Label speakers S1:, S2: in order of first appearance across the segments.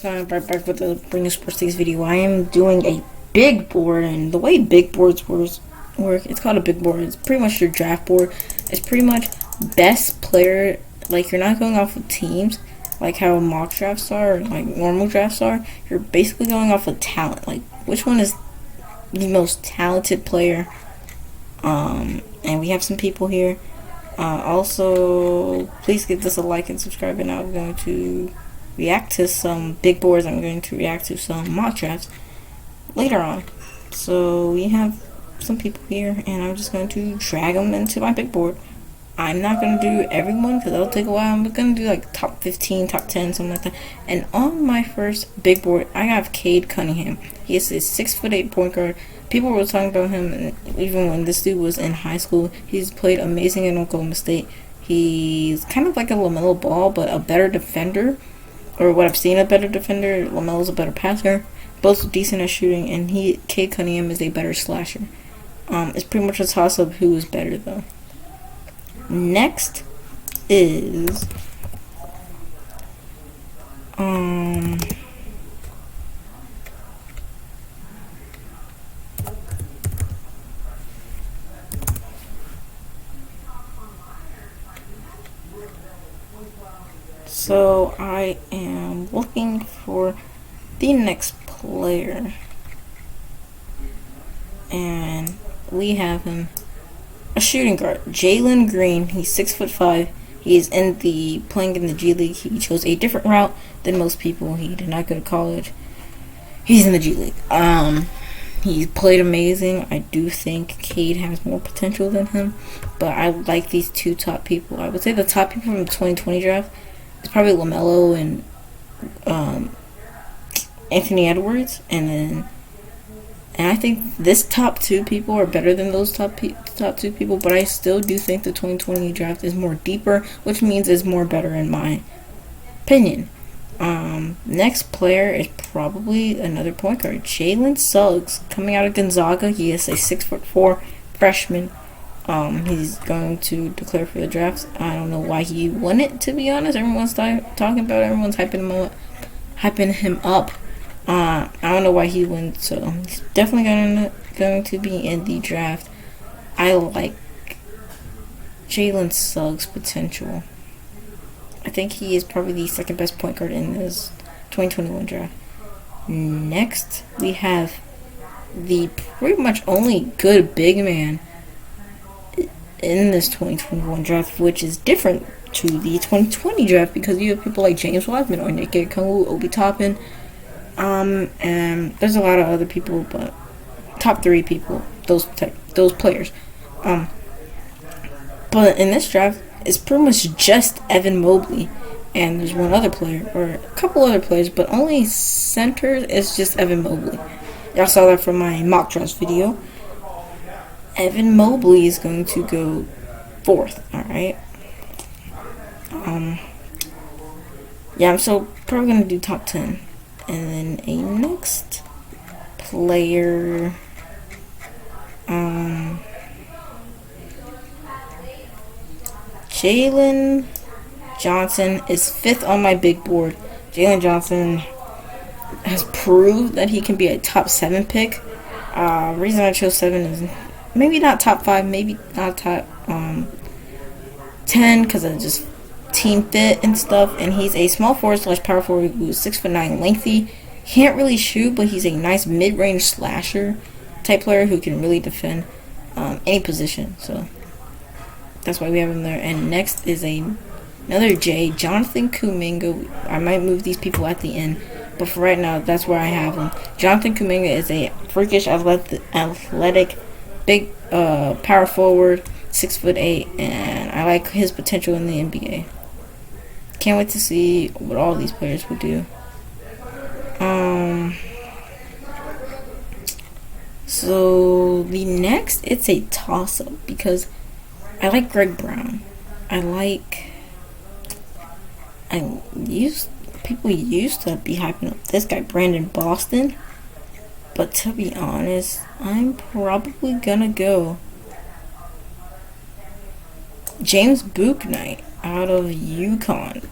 S1: what's going on? Right back with the Bring the Sports Takes video. I am doing a big board, and the way big boards work, it's called a big board. It's pretty much your draft board. It's pretty much best player. Like, you're not going off of teams, like how mock drafts are, or like normal drafts are. You're basically going off of talent. Like, which one is the most talented player? And we have some people here. Also, please give this a like and subscribe. And I'm going to react to some big boards. I'm going to react to some mock drafts later on. So we have some people here, and I'm just going to drag them into my big board. I'm not going to do everyone because that'll take a while. I'm going to do like top 15, top 10, something like that. And on my first big board, I have Cade Cunningham. He is a 6'8" point guard. People were talking about him, and even when this dude was in high school. He's played amazing in Oklahoma State. He's kind of like a LaMelo Ball, but a better defender, or what I've seen, a better defender. LaMelo's a better passer. Both decent at shooting, and Cade Cunningham is a better slasher. It's pretty much a toss-up who is better, though. Next is so I am looking for the next player, and we have him. A shooting guard, Jalen Green. He's 6'5". He is playing in the G League. He chose a different route than most people. He did not go to college. He's in the G League. He played amazing. I do think Cade has more potential than him, but I like these two top people. I would say the top people from the 2020 draft is probably LaMelo and Anthony Edwards, and I think this top two people are better than those top two people, but I still do think the 2020 draft is more deeper, which means is more better in my opinion. Next player is probably another point guard, Jalen Suggs, coming out of Gonzaga. He is a 6'4" freshman. He's going to declare for the draft. I don't know why he won it, to be honest. Everyone's talking about it. Everyone's hyping him up. I don't know why he went, so he's definitely going to be in the draft. I like Jalen Suggs' potential. I think he is probably the second best point guard in this 2021 draft. Next, we have the pretty much only good big man in this 2021 draft, which is different to the 2020 draft because you have people like James Wiseman, Onyeka Okongwu, Obi Toppin. And there's a lot of other people, but top three people, those players. But in this draft, it's pretty much just Evan Mobley, and there's one other player, or a couple other players, but only center is just Evan Mobley. Y'all saw that from my mock draft video. Evan Mobley is going to go 4th, alright? Yeah, I'm so probably going to do top 10. And then a next player, Jalen Johnson is 5th on my big board. Jalen Johnson has proved that he can be a top 7 pick. Reason I chose 7 is maybe not top 5, maybe not top 10, because of just team fit and stuff. And he's a small forward / power forward who's 6'9", lengthy. Can't really shoot, but he's a nice mid-range slasher type player who can really defend any position. So that's why we have him there. And next is another J, Jonathan Kuminga. I might move these people at the end, but for right now, that's where I have him. Jonathan Kuminga is a freakish athletic big power forward, 6'8", and I like his potential in the NBA. Can't wait to see what all these players would do. So the next, it's a toss-up because I like Greg Brown. People used to be hyping up this guy, Brandon Boston, but to be honest, I'm probably gonna go James Bouknight out of UConn.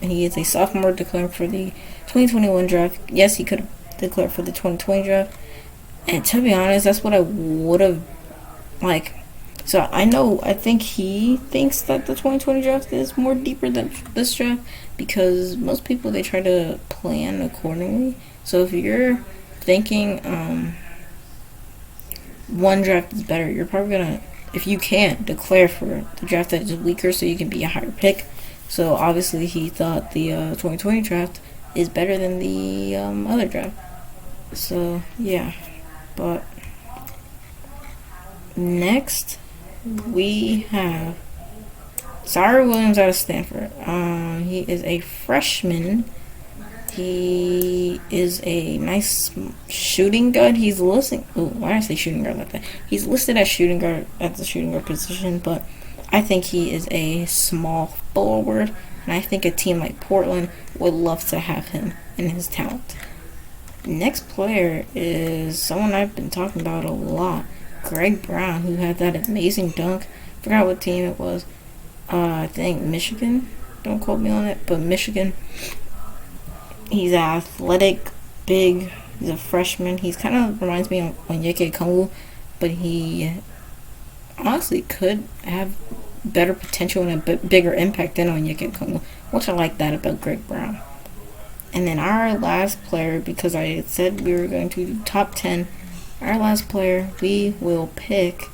S1: He is a sophomore declaring for the 2021 draft. Yes, he could have declared for the 2020 draft. And to be honest, that's what I would have like. So I think he thinks that the 2020 draft is more deeper than this draft because most people they try to plan accordingly. So if you're thinking one draft is better, you're probably gonna, if you can, declare for the draft that is weaker so you can be a higher pick. So obviously he thought the 2020 draft is better than the other draft. So yeah, but next we have Cyrus Williams out of Stanford. He is a freshman. He is a nice shooting guard. He's listed. Oh, why did I say shooting guard like that? He's listed as shooting guard at the shooting guard position, but I think he is a small forward, and I think a team like Portland would love to have him and his talent. Next player is someone I've been talking about a lot, Greg Brown, who had that amazing dunk. Forgot what team it was. I think Michigan. Don't quote me on it, but Michigan. He's athletic, big. He's a freshman. He's kind of reminds me of Onyeka Okongwu, but he honestly could have better potential and a bigger impact than Onyeka Okongwu, which I like that about Greg Brown. And then our last player, because I said we were going to do top 10, our last player we will pick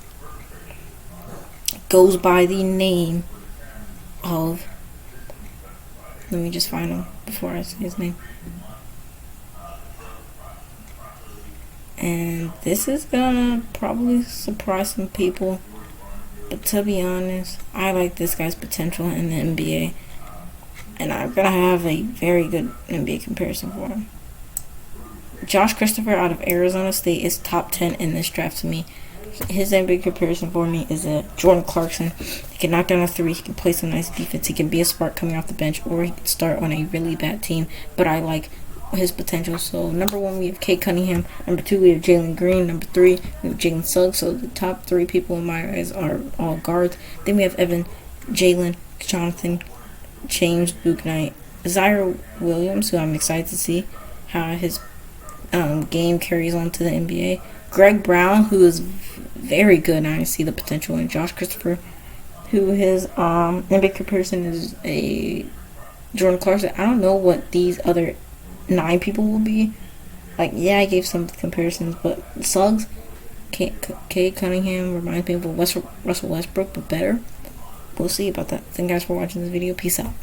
S1: goes by the name of, let me just find him before I say his name. And this is gonna probably surprise some people, but to be honest, I like this guy's potential in the NBA, and I'm gonna have a very good NBA comparison for him. Josh Christopher out of Arizona State is top 10 in this draft to me. His NBA comparison for me is Jordan Clarkson. He can knock down a three. He can play some nice defense. He can be a spark coming off the bench, or he can start on a really bad team. But I like his potential. So number 1 we have Cade Cunningham. Number 2 we have Jalen Green. Number 3 we have Jalen Suggs. So the top 3 people in my eyes are all guards. Then we have Evan, Jalen, Jonathan, James, Bouknight, Zaire Williams, who I'm excited to see how his game carries on to the NBA. Greg Brown, who is very good, and I see the potential in Josh Christopher, who his NBA comparison is a Jordan Clarkson. I don't know what these other 9 people will be. Like, yeah, I gave some comparisons, but Suggs, Cade Cunningham reminds me of Russell Westbrook, but better. We'll see about that. Thank you guys for watching this video. Peace out.